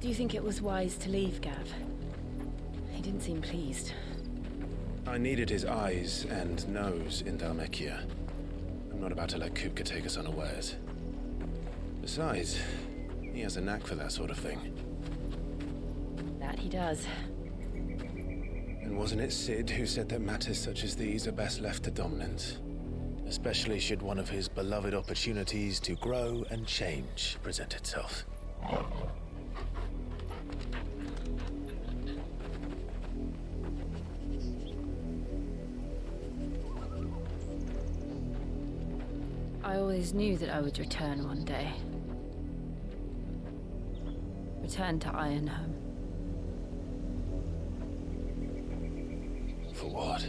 Do you think it was wise to leave, Gav? He didn't seem pleased. I needed his eyes and nose in Dhalmekia. I'm not about to let Kupka take us unawares. Besides, he has a knack for that sort of thing. That he does. And wasn't it Sid who said that matters such as these are best left to dominance? Especially should one of his beloved opportunities to grow and change present itself. I always knew that I would return one day. Return to Ironhome. For what?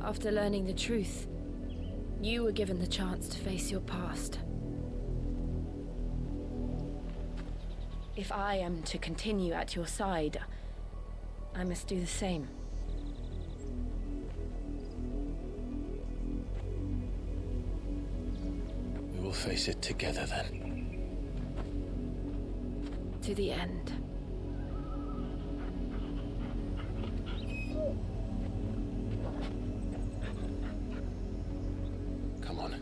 After learning the truth, you were given the chance to face your past. If I am to continue at your side, I must do the same. We will face it together then. To the end. Come on.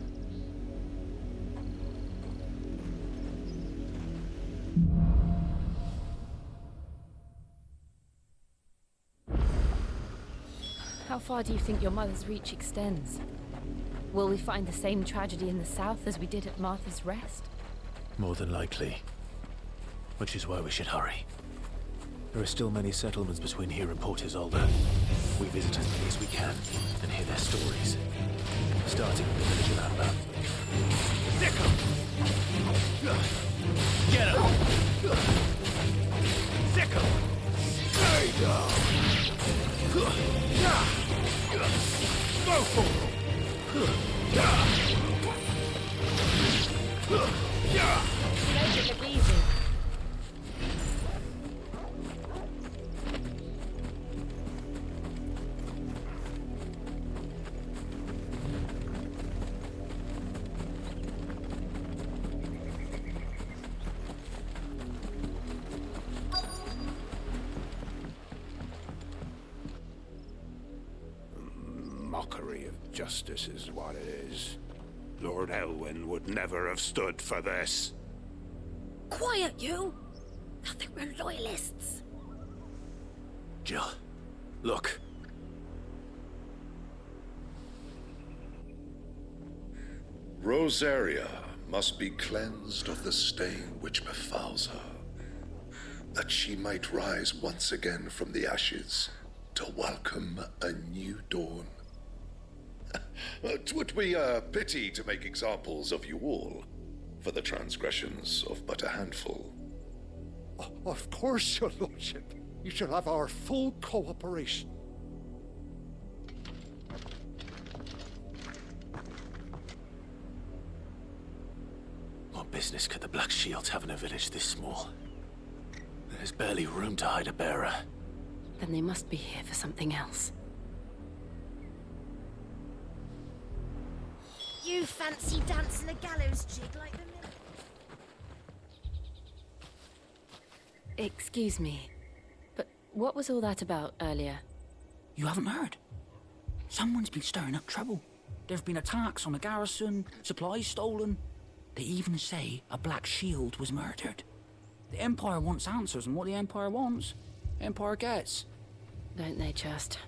How far do you think your mother's reach extends? Will we find the same tragedy in the south as we did at Martha's Rest? More than likely. Which is why we should hurry. There are still many settlements between here and Port Isolde. We visit as many as we can and hear their stories. Starting with the village of Amber. Stick 'em! Get 'em! Stick 'em! Stay down! Go for 'em! Make it look easy. Mockery of justice is what it is. Lord Elwyn would never have stood for this. Quiet, you! I think we're loyalists. Jill, look. Rosaria must be cleansed of the stain which befouls her, that she might rise once again from the ashes to welcome a new dawn. 'Twould be a pity to make examples of you all, for the transgressions of but a handful. Of course, your lordship. You shall have our full cooperation. What business could the Black Shields have in a village this small? There's barely room to hide a bearer. Then they must be here for something else. You fancy dancing a gallows jig like the mill? Excuse me, but what was all that about earlier? You haven't heard? Someone's been stirring up trouble. There have been attacks on the garrison, supplies stolen. They even say a Black Shield was murdered. The Empire wants answers, and what the Empire wants, Empire gets. Don't they just?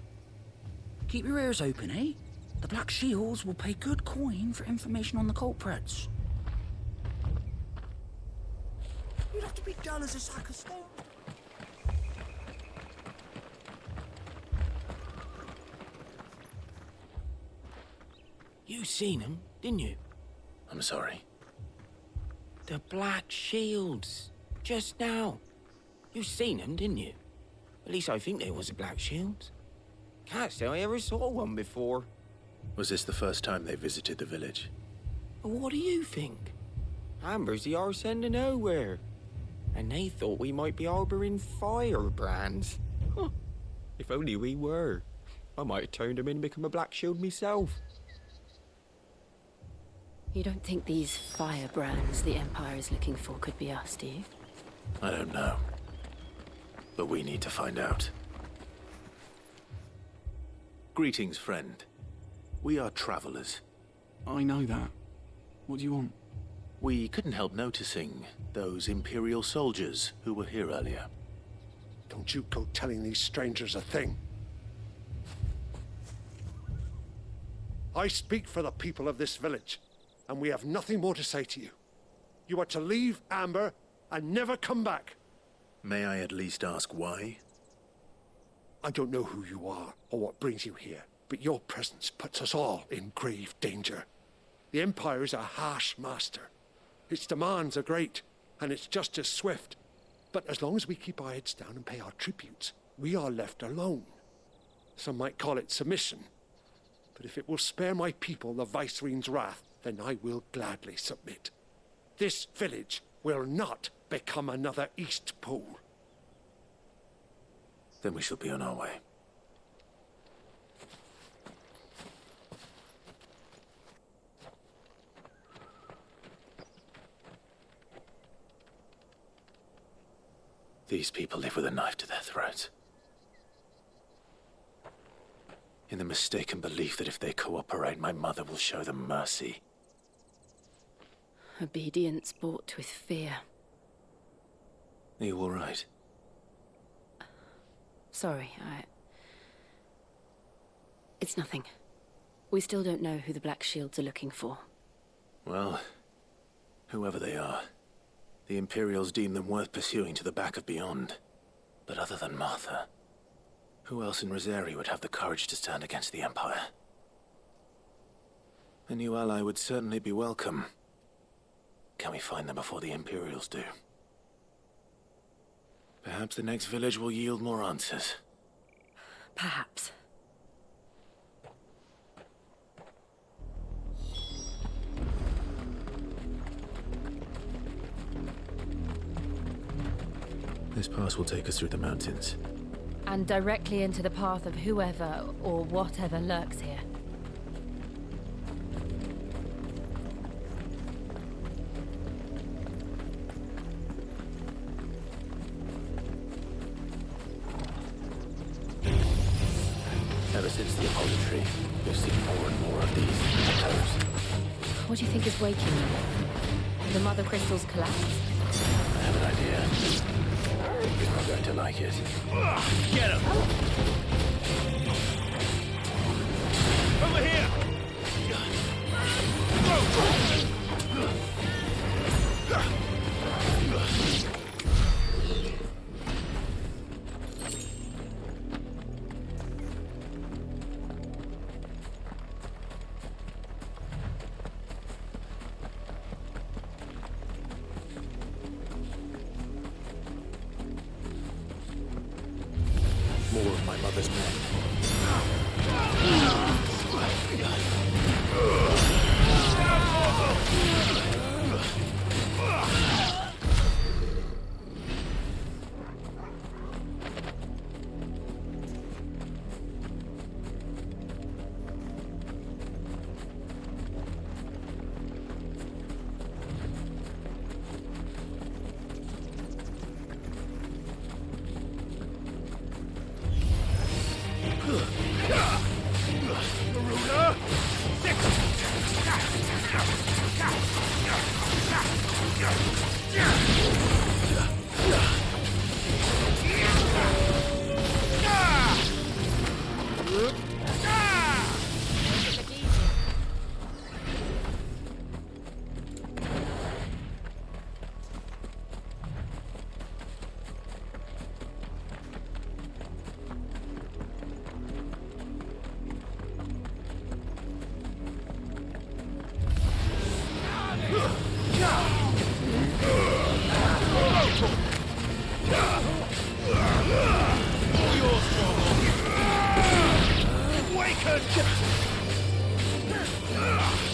Keep your ears open, eh? The Black Shields will pay good coin for information on the culprits. You'd have to be dull as a sack of stone. You seen him, didn't you? I'm sorry. The Black Shields. Just now. You seen them, didn't you? At least I think there was a Black Shield. Can't say I ever saw one before. Was this the first time they visited the village? But what do you think? Amber's the arse end of nowhere. And they thought we might be harbouring firebrands. Huh. If only we were. I might have turned them in and become a Black Shield myself. You don't think these firebrands the Empire is looking for could be us, do you? I don't know. But we need to find out. Greetings, friend. We are travelers. I know that. What do you want? We couldn't help noticing those Imperial soldiers who were here earlier. Don't you go telling these strangers a thing. I speak for the people of this village, and we have nothing more to say to you. You are to leave Amber and never come back. May I at least ask why? I don't know who you are or what brings you here, but your presence puts us all in grave danger. The Empire is a harsh master. Its demands are great, and its justice swift. But as long as we keep our heads down and pay our tributes, we are left alone. Some might call it submission. But if it will spare my people the Viceroy's wrath, then I will gladly submit. This village will not become another East Pole. Then we shall be on our way. These people live with a knife to their throats. In the mistaken belief that if they cooperate, my mother will show them mercy. Obedience bought with fear. Are you all right? Sorry, It's nothing. We still don't know who the Black Shields are looking for. Well, whoever they are, the Imperials deem them worth pursuing to the back of beyond. But other than Martha, who else in Rosari would have the courage to stand against the Empire? A new ally would certainly be welcome. Can we find them before the Imperials do? Perhaps the next village will yield more answers. Perhaps. This pass will take us through the mountains. And directly into the path of whoever or whatever lurks here. Ever since the apology, we've seen more and more of these toes. What do you think is waking them? The Mother Crystal's collapse? I have an idea. You're not going to like it. Get him! Over here! More of my mother's men.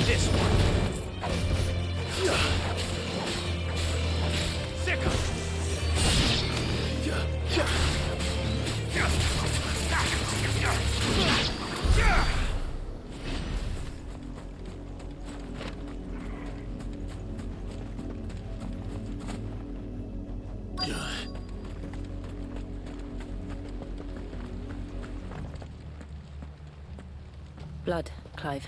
This one. Blood, Clive.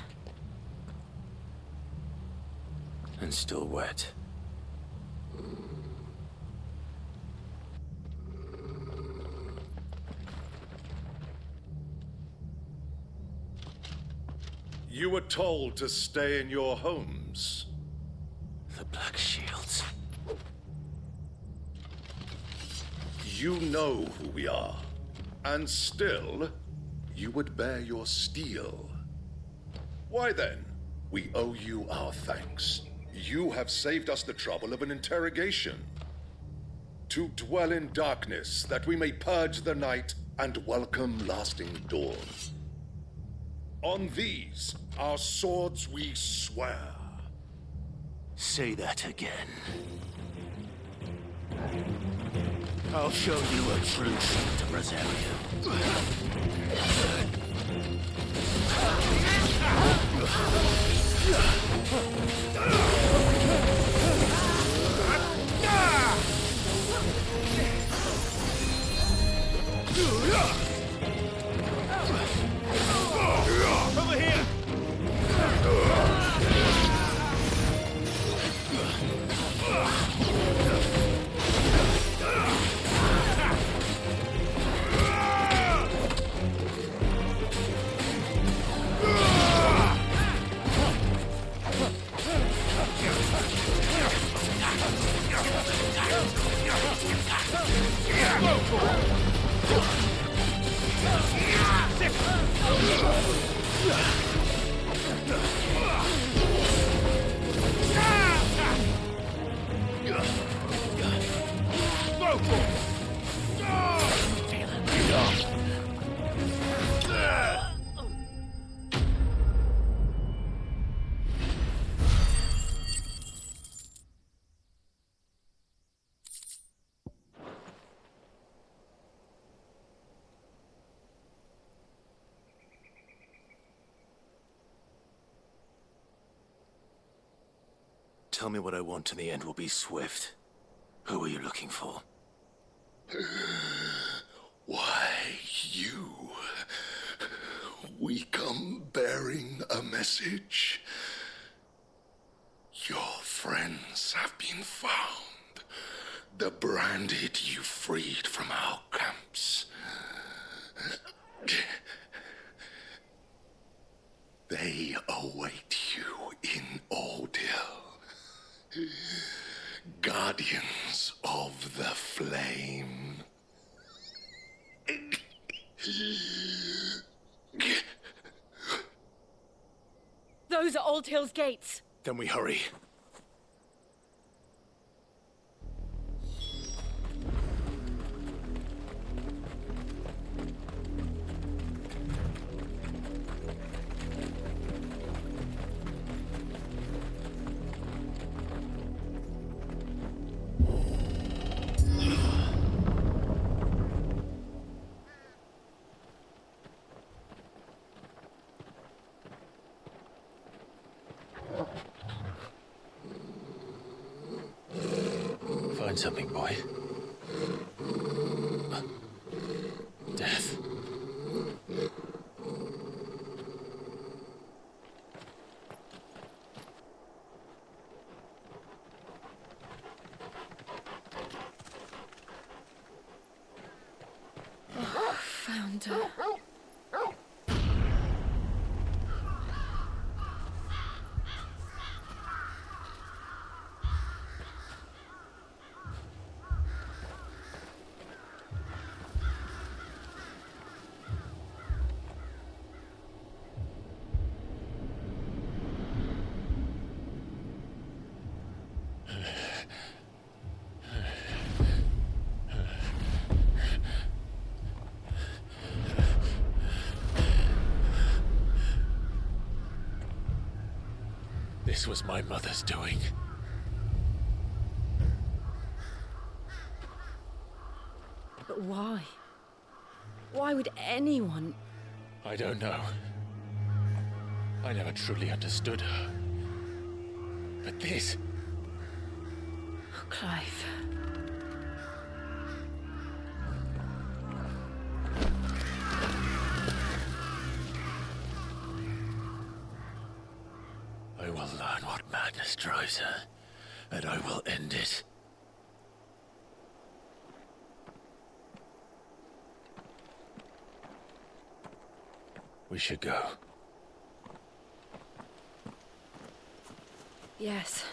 And still wet. You were told to stay in your homes. The Black Shields. You know who we are. And still, you would bear your steel. Why then? We owe you our thanks. You have saved us the trouble of an interrogation. To dwell in darkness, that we may purge the night and welcome lasting dawn. On these, our swords we swear. Say that again. I'll show you a true shield of Rosario. Over here! Tell me what I want and the end will be swift. Who are you looking for? Why, you. We come bearing a message. Your friends have been found. The branded you freed from our camps. They await you in Ordeal. Guardians of the Flame. Those are Old Hill's gates. Then we hurry. Find something, boy. Death. Found her. This was my mother's doing. But why? Why would anyone... I don't know. I never truly understood her. But this... Oh, Clive. I will learn what madness drives her, and I will end it. We should go. Yes.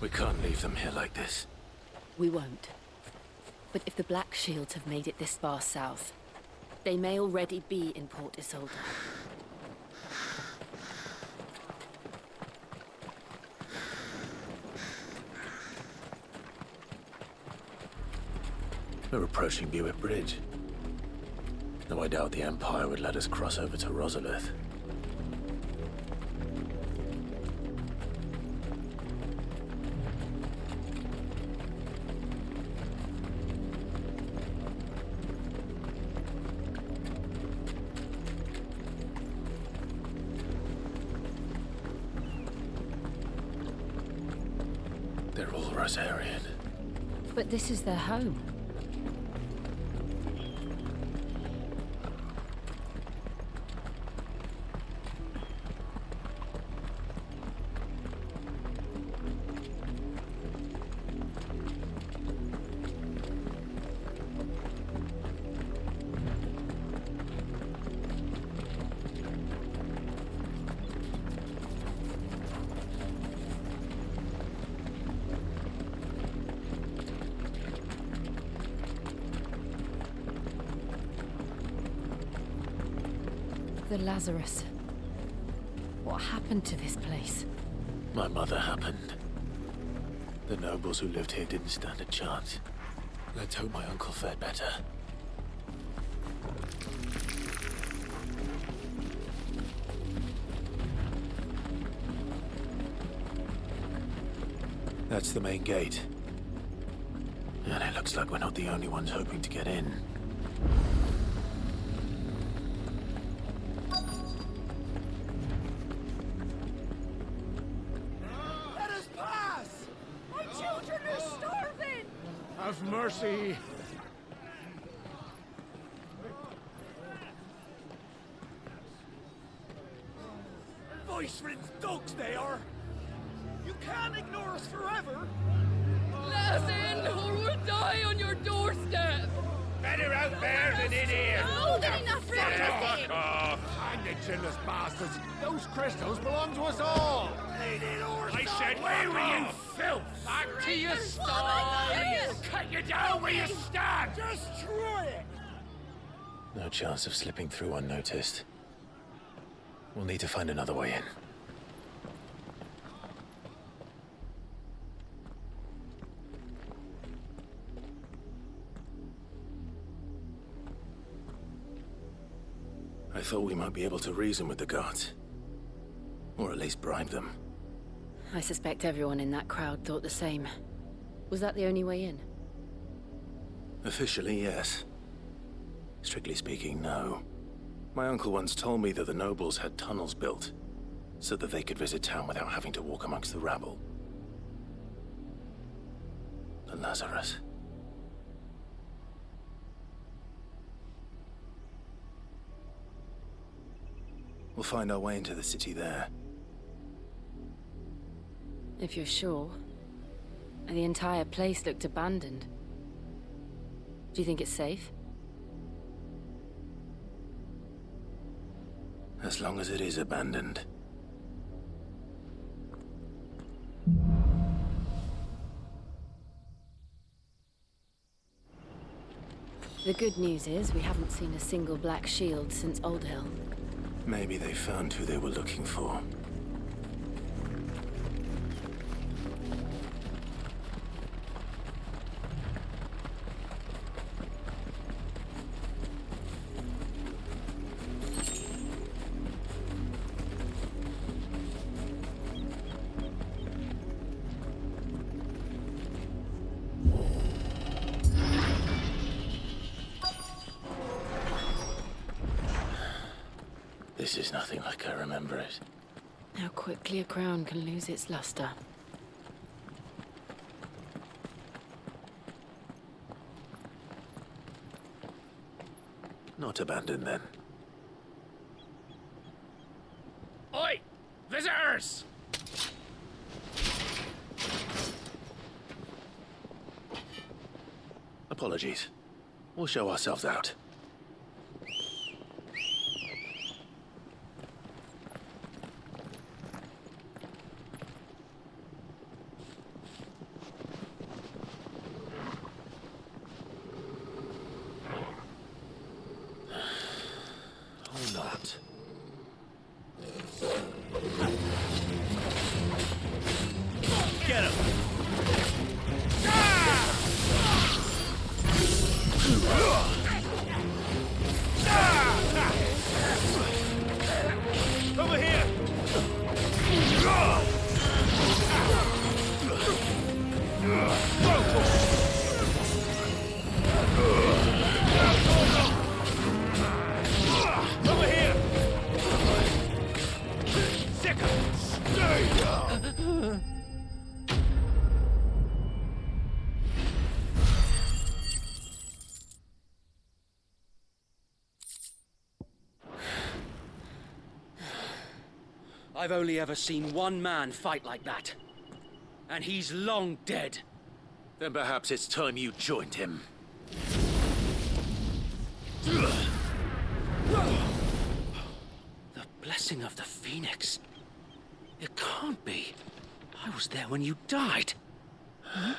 We can't leave them here like this. We won't. But if the Black Shields have made it this far south, they may already be in Port Isolde. We're approaching Buick Bridge. Though I doubt the Empire would let us cross over to Rosalith. They're all Rosarian. But this is their home. The Lazarus. What happened to this place? My mother happened. The nobles who lived here didn't stand a chance. Let's hope my uncle fared better. That's the main gate. And it looks like we're not the only ones hoping to get in. Let us pass! My children are starving! Have mercy. Voice-ridden dogs they are! You can't ignore us forever! Let us in, or we'll die on your doorstep! Better out there than in here. More than enough room to sit. Hang the chinless bastards. Those crystals belong to us all. I said, away with you, filth! Back to your stall! Cut you down where you stand! Just try it! No chance of slipping through unnoticed. We'll need to find another way in. I thought we might be able to reason with the guards. Or at least bribe them. I suspect everyone in that crowd thought the same. Was that the only way in? Officially, yes. Strictly speaking, no. My uncle once told me that the nobles had tunnels built, so that they could visit town without having to walk amongst the rabble. The Lazarus. We'll find our way into the city there. If you're sure. The entire place looked abandoned. Do you think it's safe? As long as it is abandoned. The good news is we haven't seen a single black shield since Old Hill. Maybe they found who they were looking for. This is nothing like I remember it. How quickly a crown can lose its luster. Not abandoned, then. Oi! Visitors! Apologies. We'll show ourselves out. Or not. Get him! Over here! Over here! Sick I've only ever seen one man fight like that. And he's long dead. Then perhaps it's time you joined him. The blessing of the Phoenix. It can't be. I was there when you died. Huh?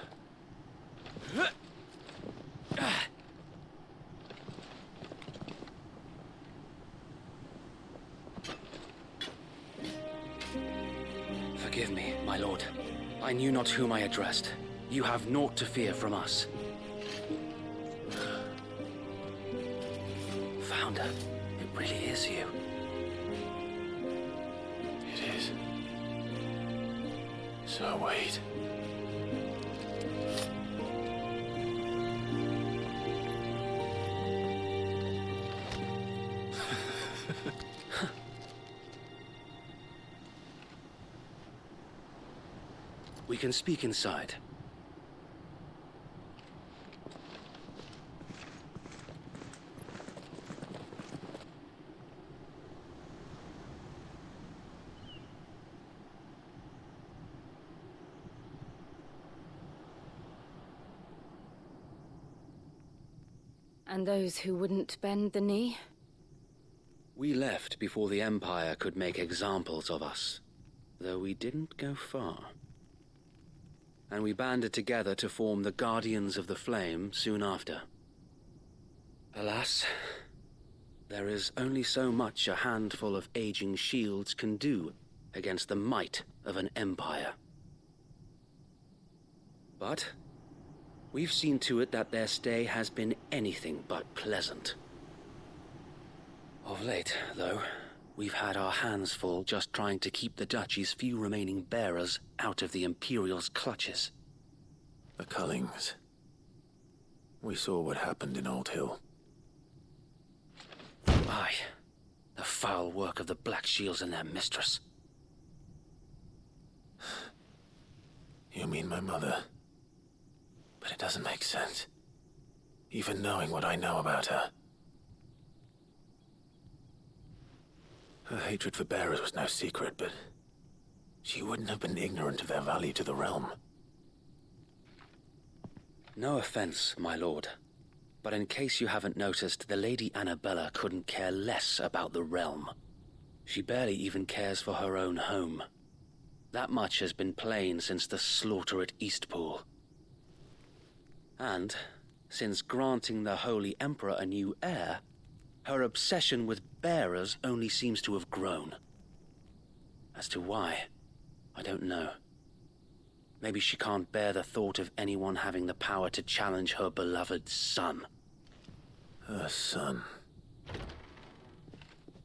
Forgive me, my lord. I knew not whom I addressed. You have naught to fear from us. Founder, it really is you. It is. So wait. We can speak inside. And those who wouldn't bend the knee? We left before the Empire could make examples of us, though we didn't go far. And we banded together to form the Guardians of the Flame soon after. Alas, there is only so much a handful of aging shields can do against the might of an empire. But we've seen to it that their stay has been anything but pleasant. Of late, though, we've had our hands full just trying to keep the Duchy's few remaining bearers out of the Imperial's clutches. The Cullings. We saw what happened in Old Hill. Aye. The foul work of the Black Shields and their mistress. You mean my mother? But it doesn't make sense. Even knowing what I know about her. Her hatred for bearers was no secret, but she wouldn't have been ignorant of their value to the realm. No offense, my lord, but in case you haven't noticed, the Lady Annabella couldn't care less about the realm. She barely even cares for her own home. That much has been plain since the slaughter at Eastpool. And, since granting the Holy Emperor a new heir, her obsession with bearers only seems to have grown. As to why, I don't know. Maybe she can't bear the thought of anyone having the power to challenge her beloved son. Her son.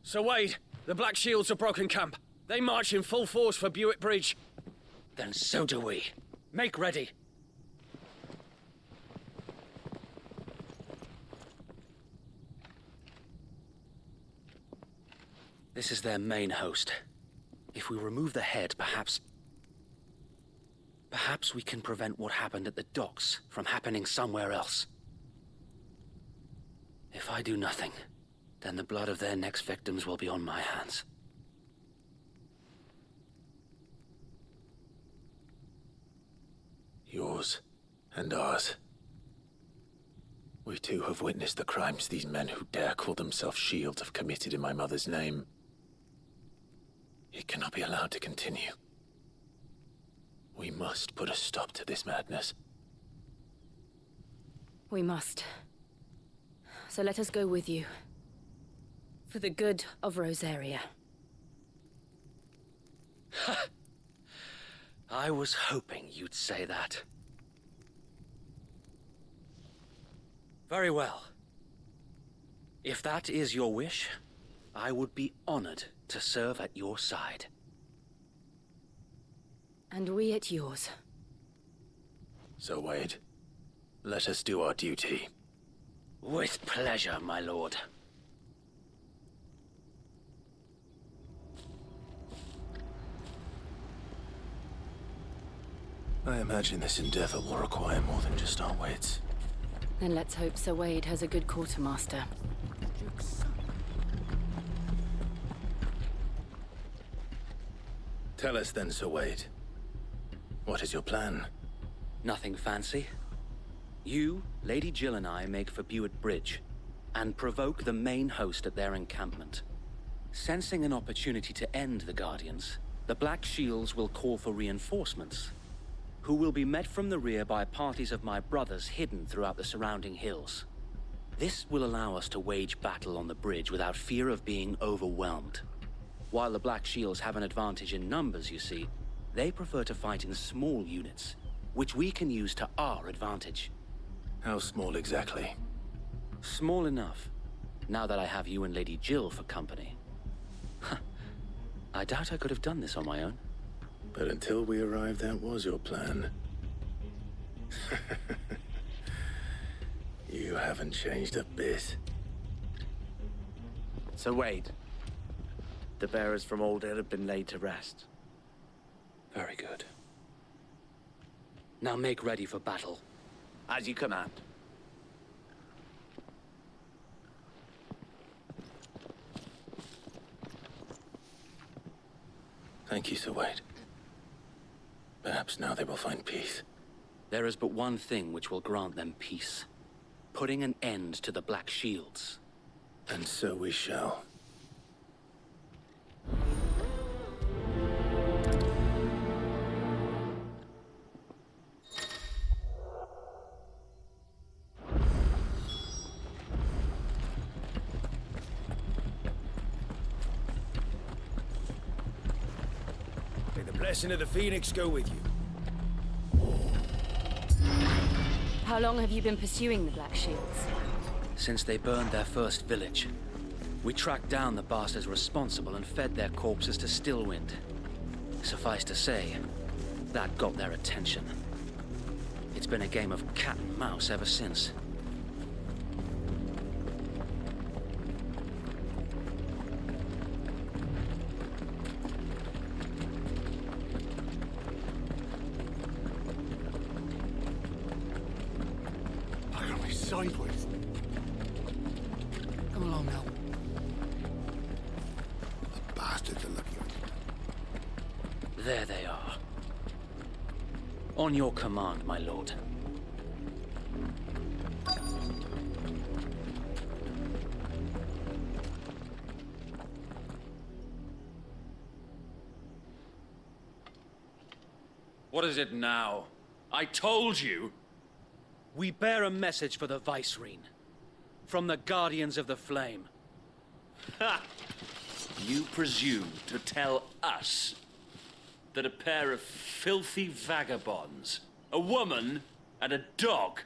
Sir Wade, the Black Shields have broken camp. They march in full force for Buick Bridge. Then so do we. Make ready. This is their main host. If we remove the head, perhaps we can prevent what happened at the docks from happening somewhere else. If I do nothing, then the blood of their next victims will be on my hands. Yours and ours. We too have witnessed the crimes these men who dare call themselves shields have committed in my mother's name. It cannot be allowed to continue. We must put a stop to this madness. We must. So let us go with you. For the good of Rosaria. I was hoping you'd say that. Very well. If that is your wish, I would be honored to serve at your side. And we at yours. So, Wade, let us do our duty. With pleasure, my lord. I imagine this endeavor will require more than just our wits. Then let's hope Sir Wade has a good quartermaster. Tell us then, Sir Wade. What is your plan? Nothing fancy. You, Lady Jill and I make for Buett Bridge, and provoke the main host at their encampment. Sensing an opportunity to end the Guardians, the Black Shields will call for reinforcements, who will be met from the rear by parties of my brothers hidden throughout the surrounding hills. This will allow us to wage battle on the bridge without fear of being overwhelmed. While the Black Shields have an advantage in numbers, you see, they prefer to fight in small units, which we can use to our advantage. How small exactly? Small enough, now that I have you and Lady Jill for company. I doubt I could have done this on my own. But until we arrived, that was your plan. You haven't changed a bit. So Wade, the bearers from Aldale have been laid to rest. Very good. Now make ready for battle. As you command. Thank you, Sir Wade. Perhaps now they will find peace. There is but one thing which will grant them peace. Putting an end to the Black Shields. And so we shall. May the blessing of the Phoenix go with you. How long have you been pursuing the Black Shields? Since they burned their first village. We tracked down the bastards responsible and fed their corpses to Stillwind. Suffice to say, that got their attention. It's been a game of cat and mouse ever since. Sideways. Come along now. The bastards are looking at you. There they are. On your command, my lord. What is it now? I told you! We bear a message for the Vicereine. From the Guardians of the Flame. Ha! You presume to tell us that a pair of filthy vagabonds, a woman and a dog,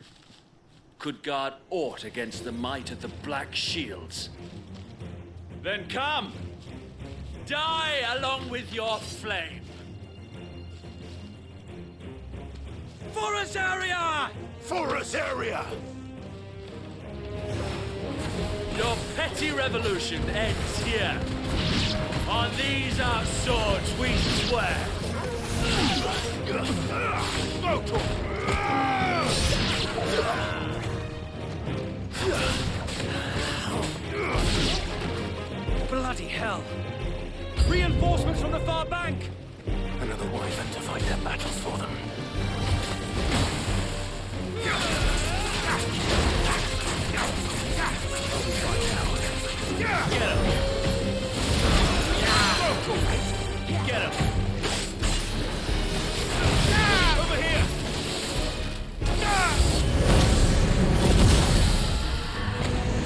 could guard aught against the might of the Black Shields? Then come! Die along with your flame! For Rosaria! For Rosaria! Your petty revolution ends here. On these our swords we swear. hell! Reinforcements from the far bank! Another wyvern to fight their battles for them. Get him! Get him! Over here!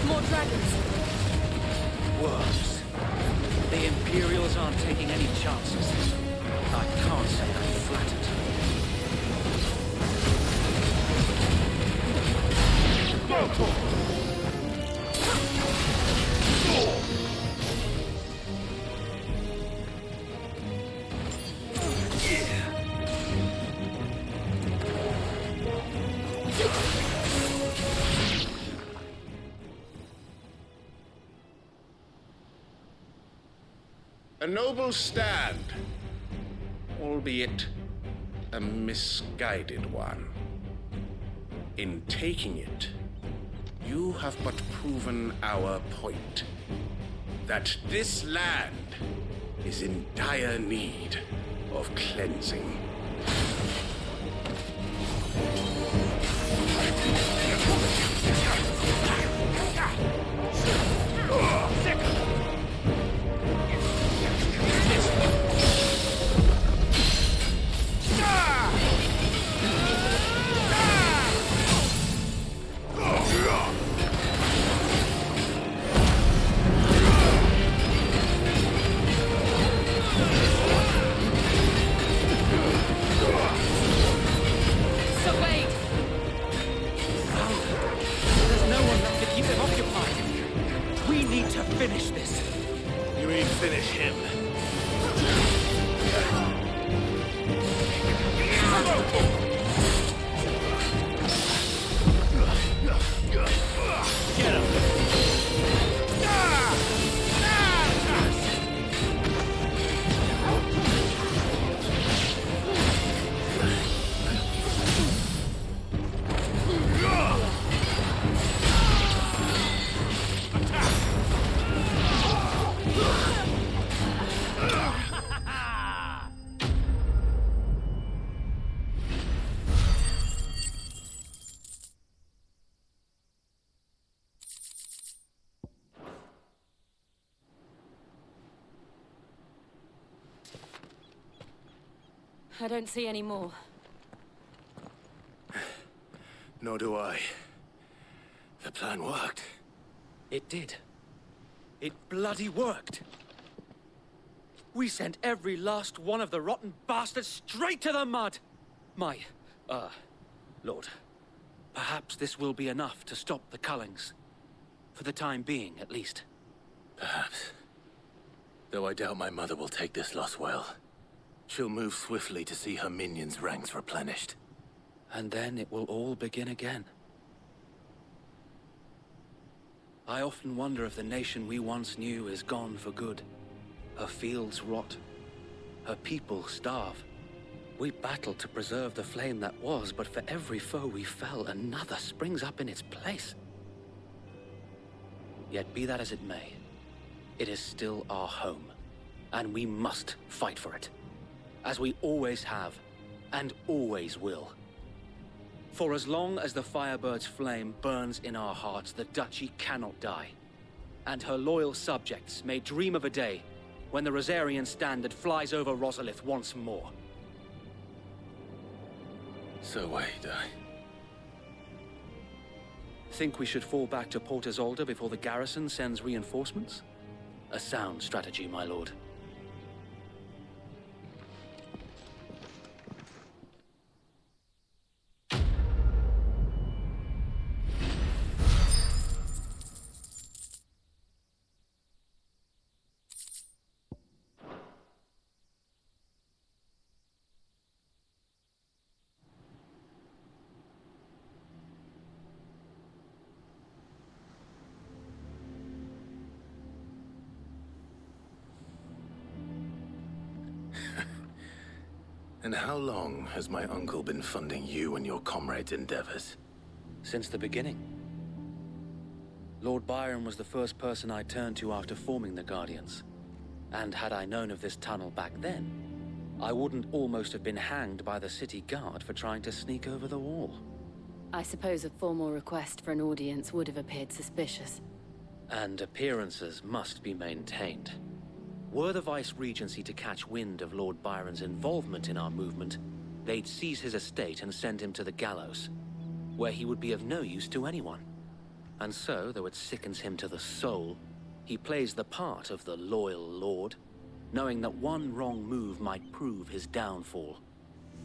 More dragons. Worms. The Imperials aren't taking any chances. I can't say I'm flattered. A noble stand, albeit a misguided one. In taking it, you have but proven our point, that this land is in dire need of cleansing. Finish this. You mean finish him? Get him! I don't see any more. Nor do I. The plan worked. It did. It bloody worked. We sent every last one of the rotten bastards straight to the mud! Lord, perhaps this will be enough to stop the Cullings. For the time being, at least. Perhaps. Though I doubt my mother will take this loss well. She'll move swiftly to see her minions' ranks replenished. And then it will all begin again. I often wonder if the nation we once knew is gone for good. Her fields rot. Her people starve. We battled to preserve the flame that was, but for every foe we fell, another springs up in its place. Yet be that as it may, it is still our home, and we must fight for it. As we always have, and always will. For as long as the Firebird's flame burns in our hearts, the Duchy cannot die. And her loyal subjects may dream of a day when the Rosarian standard flies over Rosalith once more. So wait, Think we should fall back to Port Isolde before the garrison sends reinforcements? A sound strategy, my lord. And how long has my uncle been funding you and your comrades' endeavors? Since the beginning. Lord Byron was the first person I turned to after forming the Guardians. And had I known of this tunnel back then, I wouldn't almost have been hanged by the city guard for trying to sneak over the wall. I suppose a formal request for an audience would have appeared suspicious. And appearances must be maintained. Were the Vice-Regency to catch wind of Lord Byron's involvement in our movement, they'd seize his estate and send him to the gallows, where he would be of no use to anyone. And so, though it sickens him to the soul, he plays the part of the loyal lord, knowing that one wrong move might prove his downfall.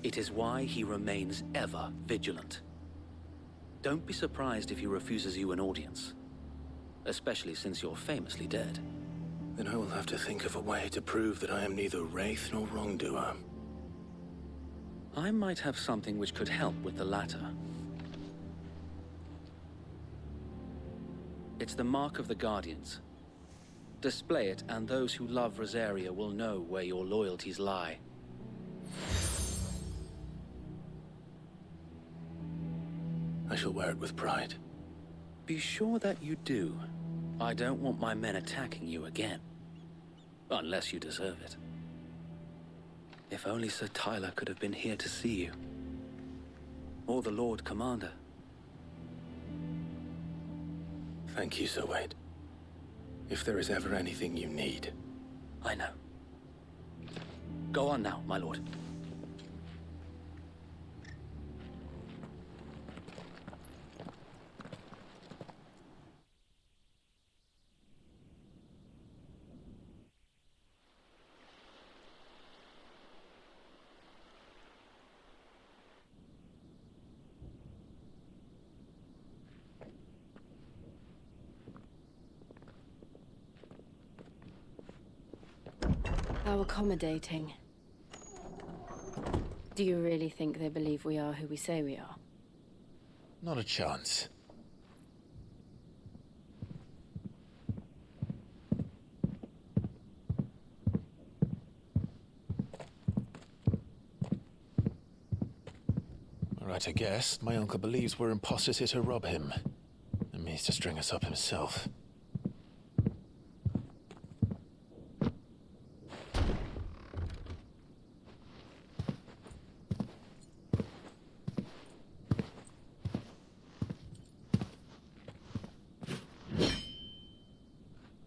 It is why he remains ever vigilant. Don't be surprised if he refuses you an audience, especially since you're famously dead. Then I will have to think of a way to prove that I am neither wraith nor wrongdoer. I might have something which could help with the latter. It's the mark of the Guardians. Display it, and those who love Rosaria will know where your loyalties lie. I shall wear it with pride. Be sure that you do. I don't want my men attacking you again. Unless you deserve it. If only Sir Tyler could have been here to see you. Or the Lord Commander. Thank you, Sir Wade. If there is ever anything you need. I know. Go on now, my lord. How accommodating. Do you really think they believe we are who we say we are? Not a chance. Right, I guess. My uncle believes we're imposters here to rob him. And means to string us up himself.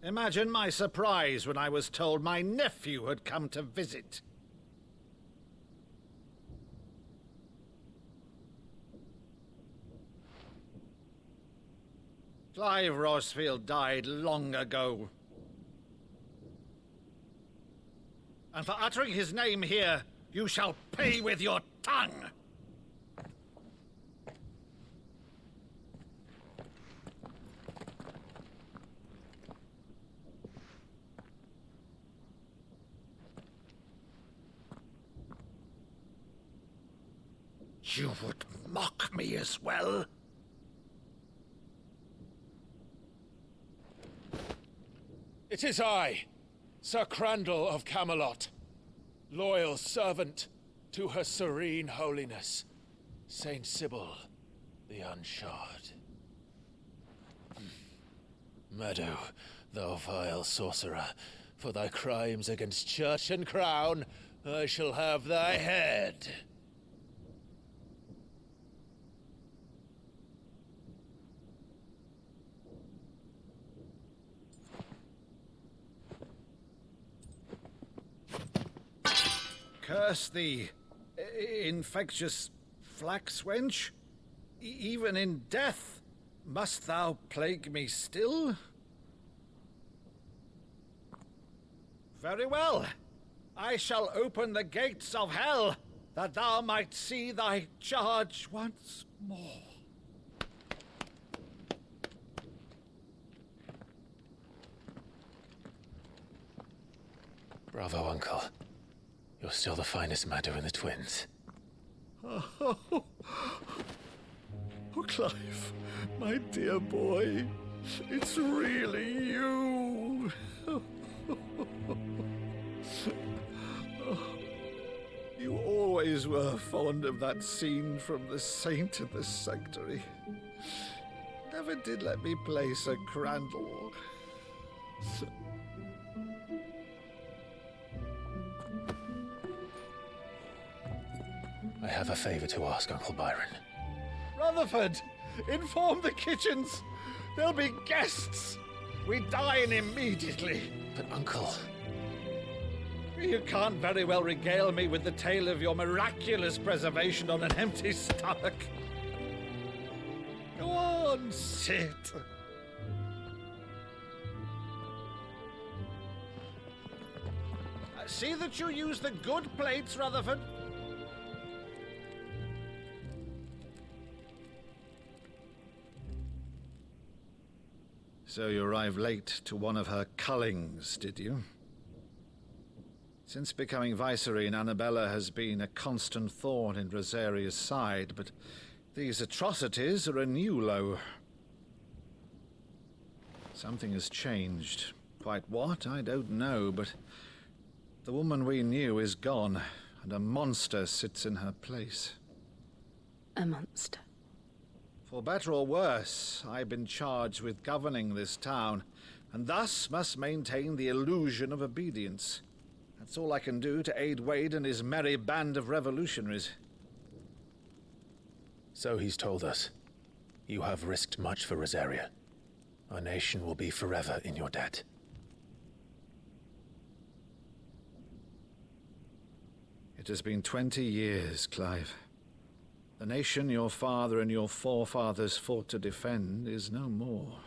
Imagine my surprise when I was told my nephew had come to visit. Clive Rosfield died long ago. And for uttering his name here, you shall pay with your tongue! You would mock me as well? It is I, Sir Crandall of Camelot, loyal servant to Her Serene Holiness, Saint Sybil the Unshod. Meadow, thou vile sorcerer, for thy crimes against church and crown, I shall have thy head. Curse thee, infectious flax wench. Even in death, must thou plague me still? Very well. I shall open the gates of hell, that thou might see thy charge once more. Bravo, Uncle. You're still the finest Meadow in the twins. Oh, Clive, my dear boy, it's really you. You always were fond of that scene from The Saint in the Sanctuary. Never did let me play Sir Crandall. I have a favor to ask, Uncle Byron. Rutherford, inform the kitchens. There'll be guests. We dine immediately. But, Uncle... You can't very well regale me with the tale of your miraculous preservation on an empty stomach. Go on, sit. See that you use the good plates, Rutherford. So you arrived late to one of her cullings, did you? Since becoming Vicereine, Annabella has been a constant thorn in Rosaria's side, but these atrocities are a new low. Something has changed. Quite what, I don't know, but the woman we knew is gone, and a monster sits in her place. A monster? For better or worse, I've been charged with governing this town, and thus must maintain the illusion of obedience. That's all I can do to aid Wade and his merry band of revolutionaries. So he's told us. You have risked much for Rosaria. Our nation will be forever in your debt. It has been 20 years, Clive. The nation your father and your forefathers fought to defend is no more.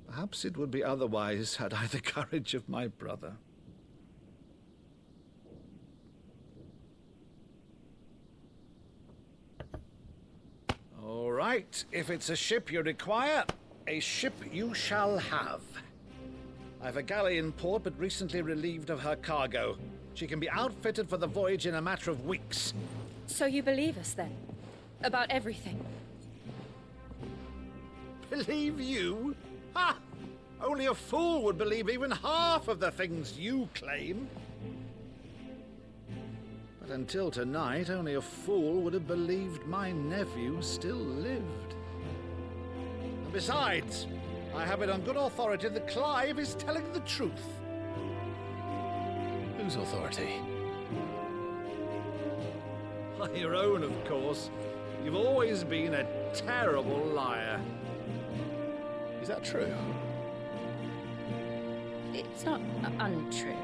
Perhaps it would be otherwise had I the courage of my brother. All right, if it's a ship you require, a ship you shall have. I've a galley in port, but recently relieved of her cargo. She can be outfitted for the voyage in a matter of weeks. So you believe us, then? About everything? Believe you? Ha! Only a fool would believe even half of the things you claim. But until tonight, only a fool would have believed my nephew still lived. And besides, I have it on good authority that Clive is telling the truth. Whose authority? Your own, of course. You've always been a terrible liar. Is that true? It's not untrue.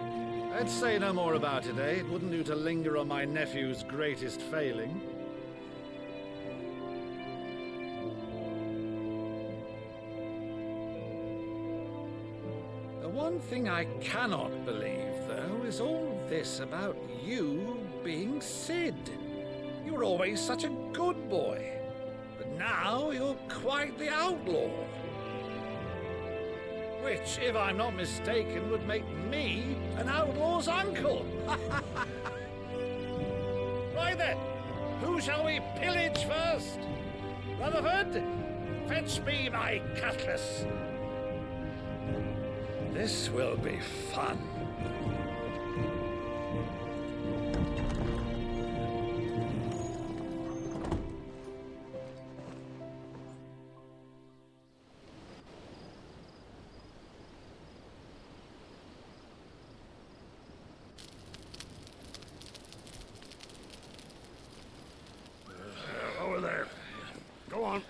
Let's say no more about it, eh? It wouldn't do to linger on my nephew's greatest failing. The one thing I cannot believe, though, is all this about you being Sid. You were always such a good boy, but now you're quite the outlaw. Which, if I'm not mistaken, would make me an outlaw's uncle. Right then, who shall we pillage first? Rutherford, fetch me my cutlass. This will be fun. Over there. Go on.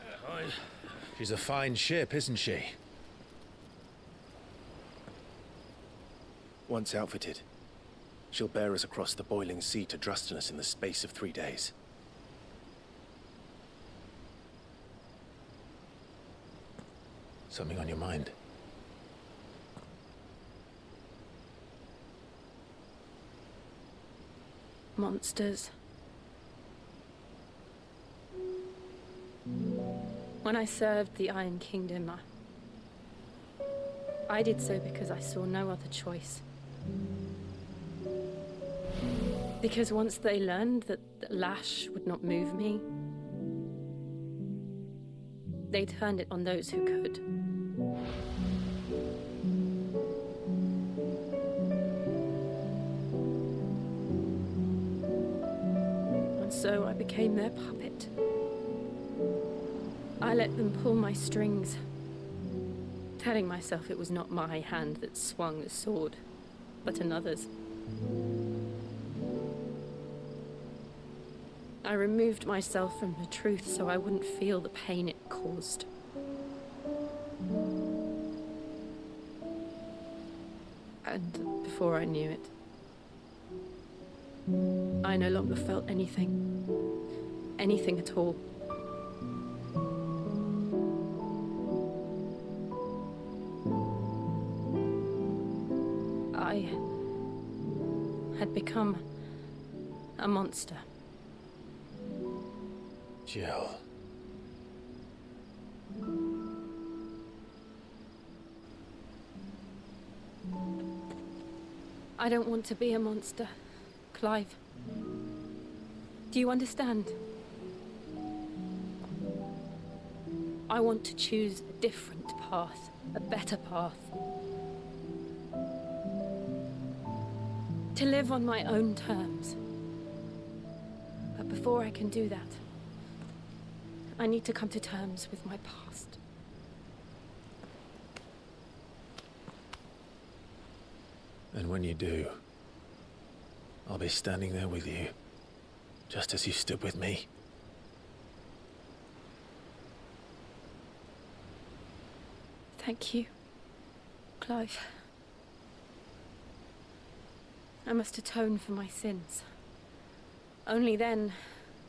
She's a fine ship, isn't she? Once outfitted, she'll bear us across the boiling sea to Drustinus in the space of 3 days. Something on your mind? Monsters. When I served the Iron Kingdom, I did so because I saw no other choice. Because once they learned that Lash would not move me, they turned it on those who could. And so I became their puppet. I let them pull my strings, telling myself it was not my hand that swung the sword, but another's. I removed myself from the truth so I wouldn't feel the pain it caused. And before I knew it, I no longer felt anything. Anything at all. I had become a monster. Jill. I don't want to be a monster, Clive. Do you understand? I want to choose a different path, a better path. To live on my own terms. But before I can do that, I need to come to terms with my past. And when you do, I'll be standing there with you, just as you stood with me. Thank you, Clive. I must atone for my sins. Only then,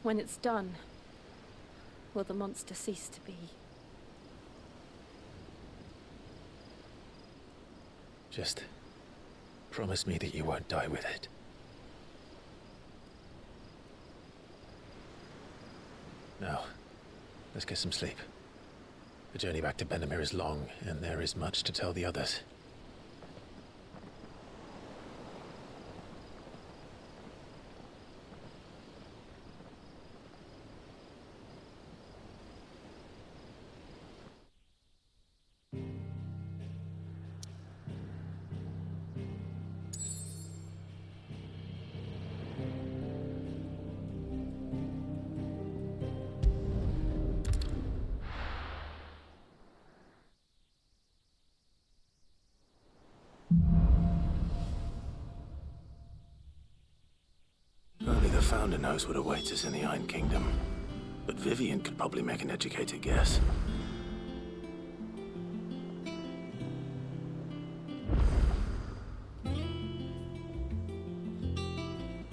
when it's done, will the monster cease to be. Just promise me that you won't die with it. Now, let's get some sleep. The journey back to Benamir is long, and there is much to tell the others. Only the Founder knows what awaits us in the Iron Kingdom. But Vivian could probably make an educated guess.